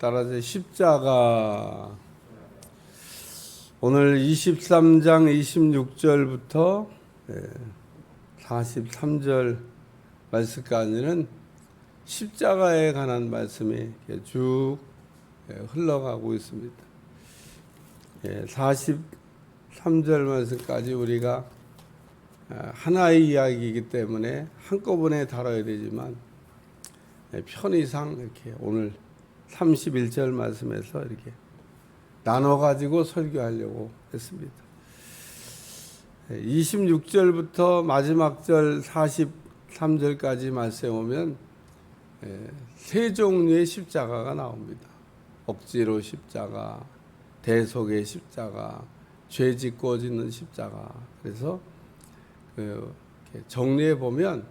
따라서 십자가. 오늘 23장 26절부터 43절 말씀까지는 십자가에 관한 말씀이 쭉 흘러가고 있습니다. 43절 말씀까지 우리가 하나의 이야기이기 때문에 한꺼번에 다뤄야 되지만 편의상 이렇게 오늘 31절 말씀에서 이렇게 나눠가지고 설교하려고 했습니다. 26절부터 마지막 절 43절까지 말씀에 오면 세 종류의 십자가가 나옵니다. 억지로 십자가, 대속의 십자가, 죄 짓고 짓는 십자가. 그래서 정리해 보면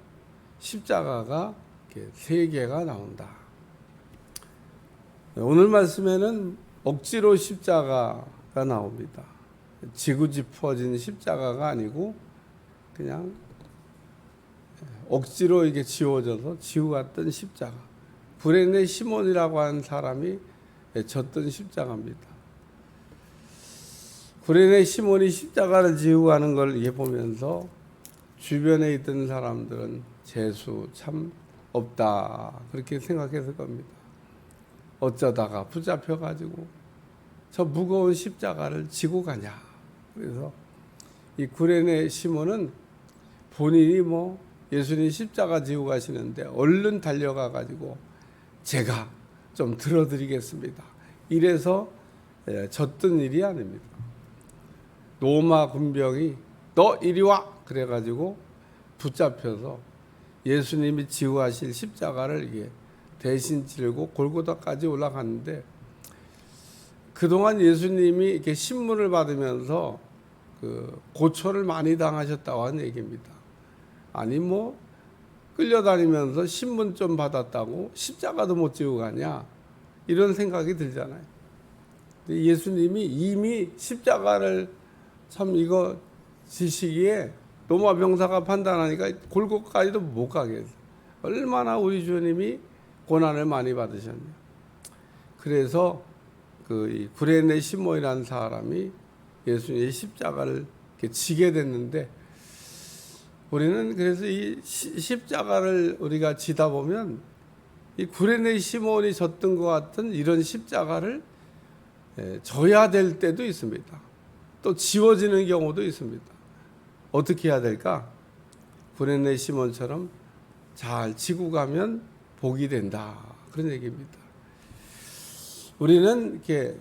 십자가가 세 개가 나온다. 오늘 말씀에는 억지로 십자가가 나옵니다. 지고 짚어진 십자가가 아니고 그냥 억지로 이게 지워져서 지고 갔던 십자가. 구레네 시몬이라고 하는 사람이 졌던 십자가입니다. 구레네 시몬이 십자가를 지고 가는 걸 이렇게 보면서 주변에 있던 사람들은 재수 참 없다 그렇게 생각했을 겁니다. 어쩌다가 붙잡혀가지고 저 무거운 십자가를 지고 가냐. 그래서 이 구레네 시몬은 본인이 예수님 십자가 지고 가시는데 얼른 달려가가지고 제가 좀 들어드리겠습니다. 이래서 졌던 일이 아닙니다. 로마 군병이 너 이리 와 그래가지고 붙잡혀서 예수님이 지고 가실 십자가를 이게 대신 지고 골고다까지 올라갔는데 그동안 예수님이 이렇게 신문을 받으면서 고초를 많이 당하셨다고 하는 얘기입니다. 아니 끌려다니면서 신문 좀 받았다고 십자가도 못 지고 가냐 이런 생각이 들잖아요. 근데 예수님이 이미 십자가를 참 이거 지시기에 로마 병사가 판단하니까 골고까지도 못 가게 해서 얼마나 우리 주님이 고난을 많이 받으셨냐. 그래서 이 구레네 시몬이라는 사람이 예수님의 십자가를 이렇게 지게 됐는데 우리는 그래서 이 십자가를 우리가 지다 보면 이 구레네 시몬이 졌던 것 같은 이런 십자가를 져야 될 때도 있습니다. 또 지워지는 경우도 있습니다. 어떻게 해야 될까? 구레네 시몬처럼 잘 지고 가면 복이 된다. 그런 얘기입니다. 우리는 이렇게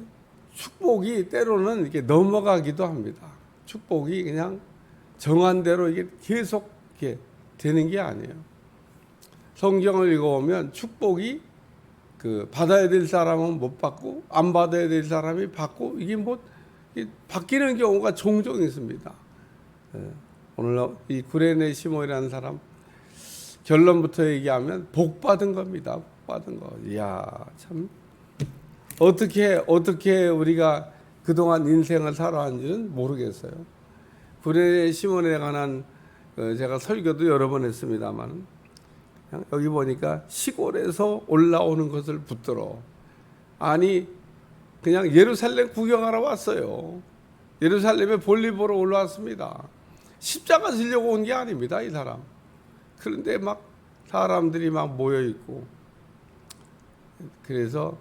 축복이 때로는 이렇게 넘어가기도 합니다. 축복이 그냥 정한 대로 이게 계속 이렇게 되는 게 아니에요. 성경을 읽어보면 축복이 받아야 될 사람은 못 받고 안 받아야 될 사람이 받고 이게 바뀌는 경우가 종종 있습니다. 오늘 이 구레네 시몬이라는 사람 결론부터 얘기하면 복 받은 겁니다. 복 받은 거. 이야 참 어떻게 우리가 그동안 인생을 살아왔는지는 모르겠어요. 구레네 시몬에 관한 제가 설교도 여러 번 했습니다만 여기 보니까 시골에서 올라오는 것을 붙들어 아니 그냥 예루살렘 구경하러 왔어요. 예루살렘에 볼일 보러 올라왔습니다. 십자가 지려고 온 게 아닙니다. 이 사람. 그런데 사람들이 모여 있고 그래서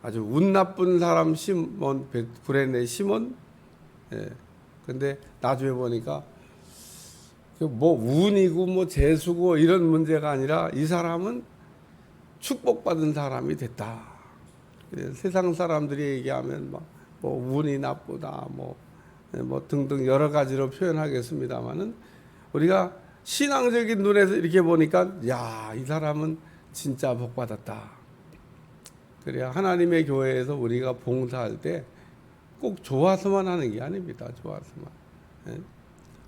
아주 운 나쁜 사람 시몬 구레네 시몬. 근데 나중에 보니까 운이고 재수고 이런 문제가 아니라 이 사람은 축복받은 사람이 됐다. 세상 사람들이 얘기하면 운이 나쁘다 등등 여러 가지로 표현하겠습니다만은 우리가 신앙적인 눈에서 이렇게 보니까 이 사람은 진짜 복 받았다. 그래야 하나님의 교회에서 우리가 봉사할 때 꼭 좋아서만 하는 게 아닙니다. 좋아서만.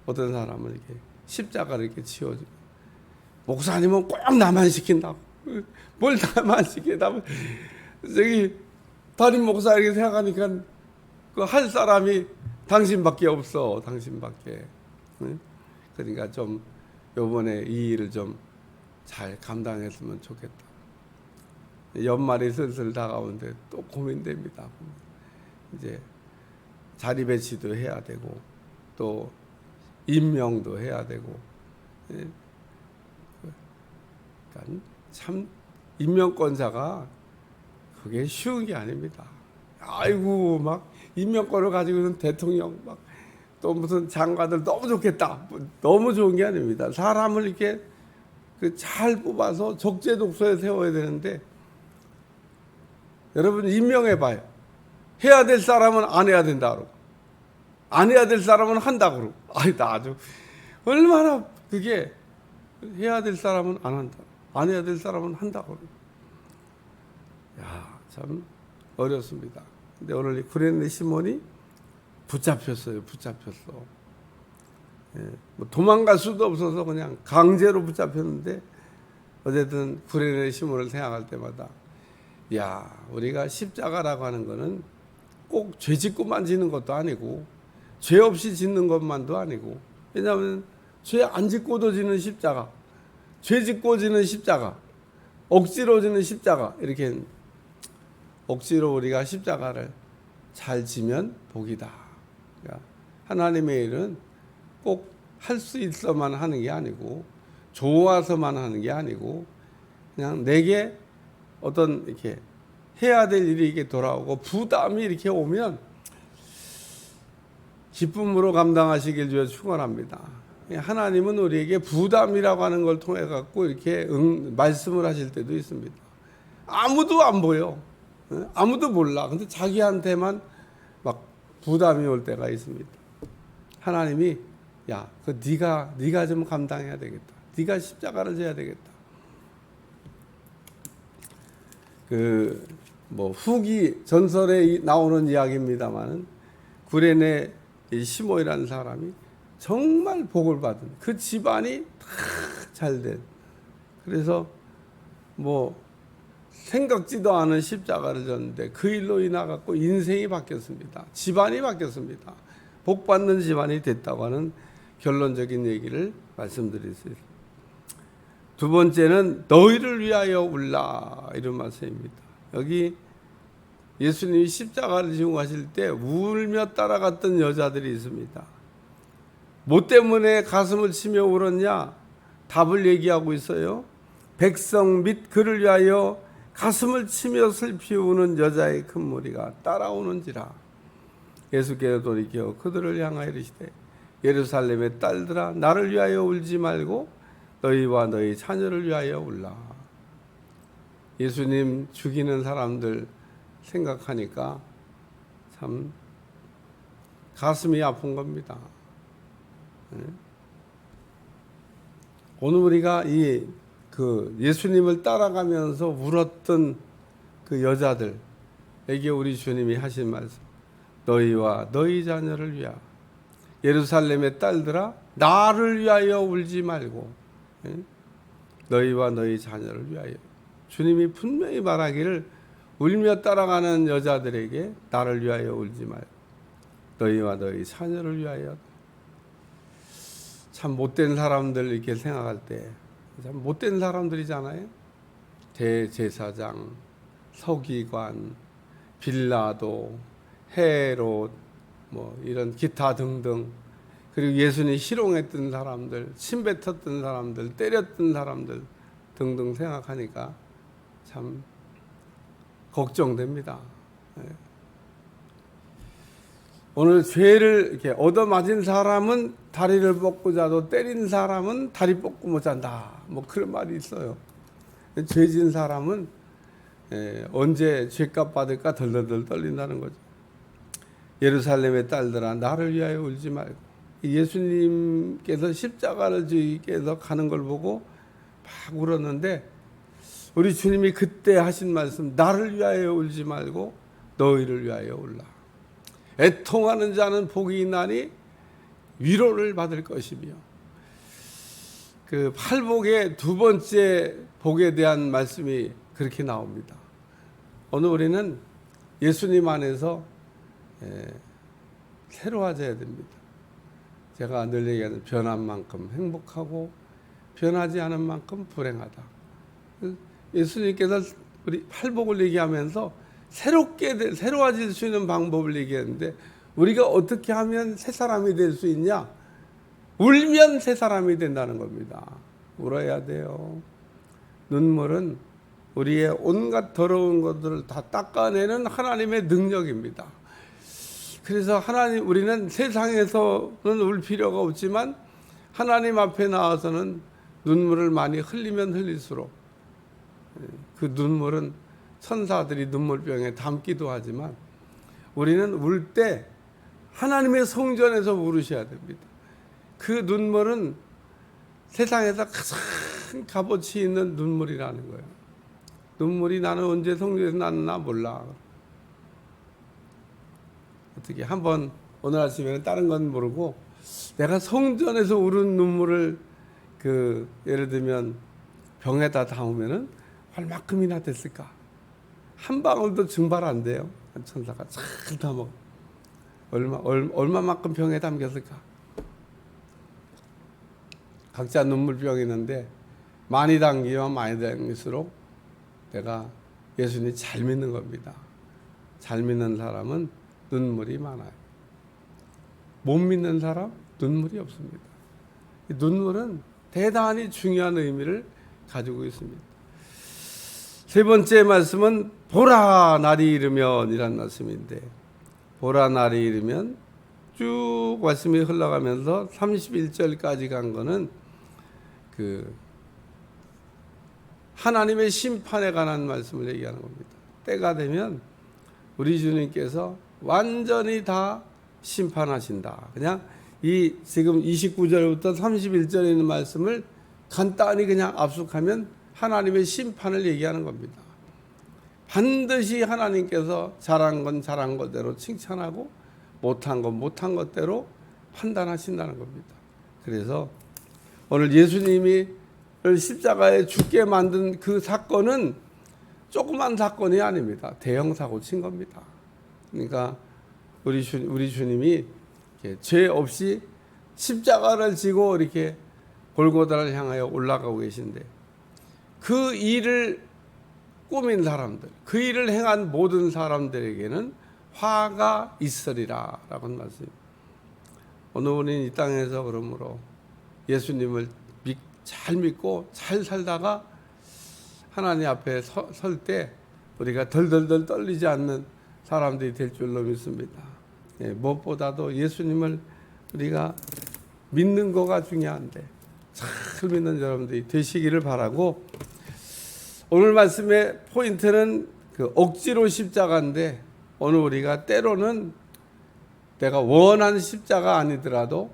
어떤 사람은 이렇게 십자가를 이렇게 치워주고 목사님은 꼭 나만 시킨다고. 뭘 나만 시킨다고. 저기 담임 목사 이렇게 생각하니까 할 사람이 당신밖에 없어. 당신밖에. 그러니까 좀 요번에 이 일을 좀 잘 감당했으면 좋겠다. 연말이 슬슬 다가오는데 또 고민됩니다. 이제 자리 배치도 해야 되고 또 임명도 해야 되고, 그러니까 참 임명권자가 그게 쉬운 게 아닙니다. 아이고 막 임명권을 가지고 있는 대통령 막 또 무슨 장관들 너무 좋겠다. 너무 좋은 게 아닙니다. 사람을 이렇게 잘 뽑아서 적재독소에 세워야 되는데, 여러분 임명해 봐요. 해야 될 사람은 안 해야 된다 그러고 안 해야 될 사람은 한다 그러고. 아이 나 아주 얼마나 그게, 해야 될 사람은 안 한다, 안 해야 될 사람은 한다 그러고. 야, 참 어렵습니다. 근데 오늘 이 구레네 시몬이 붙잡혔어요. 뭐 도망갈 수도 없어서 그냥 강제로 붙잡혔는데, 어쨌든 구레네 시몬을 생각할 때마다, 야, 우리가 십자가라고 하는 거는 꼭 죄 짓고만 지는 것도 아니고 죄 없이 짓는 것만도 아니고, 왜냐하면 죄 안 짓고도 지는 십자가, 죄 짓고 지는 십자가, 억지로 지는 십자가, 이렇게 억지로 우리가 십자가를 잘 지면 복이다. 그러니까 하나님의 일은 꼭 할 수 있어만 하는 게 아니고, 좋아서만 하는 게 아니고, 그냥 내게 어떤 이렇게 해야 될 일이 이렇게 돌아오고 부담이 이렇게 오면 기쁨으로 감당하시길 주여 축원합니다. 하나님은 우리에게 부담이라고 하는 걸 통해 갖고 이렇게 말씀을 하실 때도 있습니다. 아무도 안 보여, 아무도 몰라. 근데 자기한테만 막 부담이 올 때가 있습니다. 하나님이, 야, 그 네가 좀 감당해야 되겠다. 네가 십자가를 져야 되겠다. 뭐 후기 전설에 나오는 이야기입니다만은, 구레네 시몬이라는 사람이 정말 복을 받은, 그 집안이 다 잘된, 그래서 뭐 생각지도 않은 십자가를 졌는데 그 일로 인해 갖고 인생이 바뀌었습니다. 집안이 바뀌었습니다. 복 받는 집안이 됐다고 하는 결론적인 얘기를 말씀드릴 수 있습니다. 두 번째는 너희를 위하여 울라, 이런 말씀입니다. 여기 예수님이 십자가를 지고 가실 때 울며 따라갔던 여자들이 있습니다. 뭐 때문에 가슴을 치며 울었냐? 답을 얘기하고 있어요. 백성 및 그를 위하여 가슴을 치며 슬피 우는 여자의 큰 무리가 따라오는지라. 예수께서 돌이켜 그들을 향하여 이르시되, 예루살렘의 딸들아, 나를 위하여 울지 말고 너희와 너희 자녀를 위하여 울라. 예수님 죽이는 사람들 생각하니까 참 가슴이 아픈 겁니다. 오늘 우리가 예수님을 따라가면서 울었던 그 여자들에게 우리 주님이 하신 말씀, 너희와 너희 자녀를 위하여, 예루살렘의 딸들아, 나를 위하여 울지 말고 너희와 너희 자녀를 위하여. 주님이 분명히 말하기를, 울며 따라가는 여자들에게 나를 위하여 울지 말고 너희와 너희 자녀를 위하여. 참 못된 사람들 이렇게 생각할 때 참 못된 사람들이잖아요. 대제사장, 서기관, 빌라도, 헤롯, 뭐 이런 기타 등등, 그리고 예수님 희롱했던 사람들, 침뱉었던 사람들, 때렸던 사람들 등등 생각하니까 참 걱정됩니다. 오늘 죄를 이렇게 얻어맞은 사람은 다리를 뻗고 자도 때린 사람은 다리 뻗고 못 잔다. 뭐 그런 말이 있어요. 죄진 사람은 언제 죄값 받을까 덜덜덜 떨린다는 거죠. 예루살렘의 딸들아, 나를 위하여 울지 말고. 예수님께서 십자가를 지기께서 가는 걸 보고 막 울었는데, 우리 주님이 그때 하신 말씀, 나를 위하여 울지 말고 너희를 위하여 울라. 애통하는 자는 복이 있나니 위로를 받을 것이며. 그 팔복의 두 번째 복에 대한 말씀이 그렇게 나옵니다. 오늘 우리는 예수님 안에서 새로워져야 됩니다. 제가 늘 얘기하는, 변한 만큼 행복하고 변하지 않은 만큼 불행하다. 예수님께서 우리 팔복을 얘기하면서 새로워질 수 있는 방법을 얘기했는데, 우리가 어떻게 하면 새 사람이 될 수 있냐? 울면 새 사람이 된다는 겁니다. 울어야 돼요. 눈물은 우리의 온갖 더러운 것들을 다 닦아내는 하나님의 능력입니다. 그래서 우리는 세상에서는 울 필요가 없지만 하나님 앞에 나와서는 눈물을 많이 흘리면 흘릴수록 그 눈물은 천사들이 눈물병에 담기도 하지만, 우리는 울 때 하나님의 성전에서 울으셔야 됩니다. 그 눈물은 세상에서 가장 값어치 있는 눈물이라는 거예요. 눈물이 나는 언제 성전에서 났나 몰라. 어떻게 한번 오늘 아침에는 다른 건 모르고 내가 성전에서 우는 눈물을 예를 들면 병에다 담으면은 얼마큼이나 됐을까? 한 방울도 증발 안 돼요. 천사가 잘 담아. 얼마만큼 병에 담겼을까? 각자 눈물병이 있는데 많이 담기면 많이 담길수록 내가 예수님 잘 믿는 겁니다. 잘 믿는 사람은 눈물이 많아요. 못 믿는 사람 눈물이 없습니다. 눈물은 대단히 중요한 의미를 가지고 있습니다. 세 번째 말씀은 보라 날이 이르면 이란 말씀인데, 보라 날이 이르면 쭉 말씀이 흘러가면서 31절까지 간 거는 하나님의 심판에 관한 말씀을 얘기하는 겁니다. 때가 되면 우리 주님께서 완전히 다 심판하신다. 그냥 지금 29절부터 31절에 있는 말씀을 간단히 그냥 압축하면 하나님의 심판을 얘기하는 겁니다. 반드시 하나님께서 잘한 건 잘한 것대로 칭찬하고 못한 건 못한 것대로 판단하신다는 겁니다. 그래서 오늘 예수님이 십자가에 죽게 만든 그 사건은 조그만 사건이 아닙니다. 대형 사고 친 겁니다. 그러니까 우리 주님이 죄 없이 십자가를 지고 이렇게 골고다를 향하여 올라가고 계신데, 그 일을 꾸민 사람들, 그 일을 행한 모든 사람들에게는 화가 있으리라 라고 하는 말씀입니다. 오늘 우리는 이 땅에서 그러므로 예수님을 잘 믿고 잘 살다가 하나님 앞에 설 때 우리가 덜덜덜 떨리지 않는 사람들이 될 줄로 믿습니다. 무엇보다도 예수님을 우리가 믿는 거가 중요한데 잘 믿는 여러분들이 되시기를 바라고, 오늘 말씀의 포인트는 억지로 십자가인데, 오늘 우리가 때로는 내가 원하는 십자가 아니더라도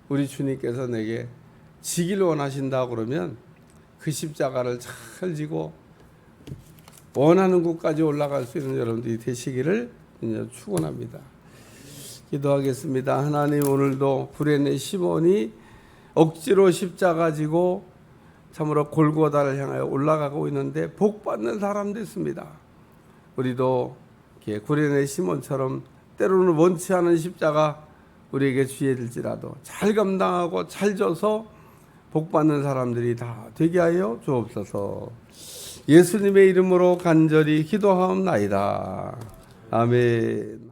우리 주님께서 내게 지길 원하신다 그러면 그 십자가를 잘 지고 원하는 곳까지 올라갈 수 있는 여러분들이 되시기를 축원합니다. 기도하겠습니다. 하나님, 오늘도 구레네 시몬이 억지로 십자가 지고 참으로 골고다를 향하여 올라가고 있는데 복받는 사람 됐습니다. 우리도 구레네 시몬처럼 때로는 원치 않은 십자가 우리에게 주어질지라도 잘 감당하고 잘 져서 복받는 사람들이 다 되게 하여 주옵소서. 예수님의 이름으로 간절히 기도하옵나이다. 아멘.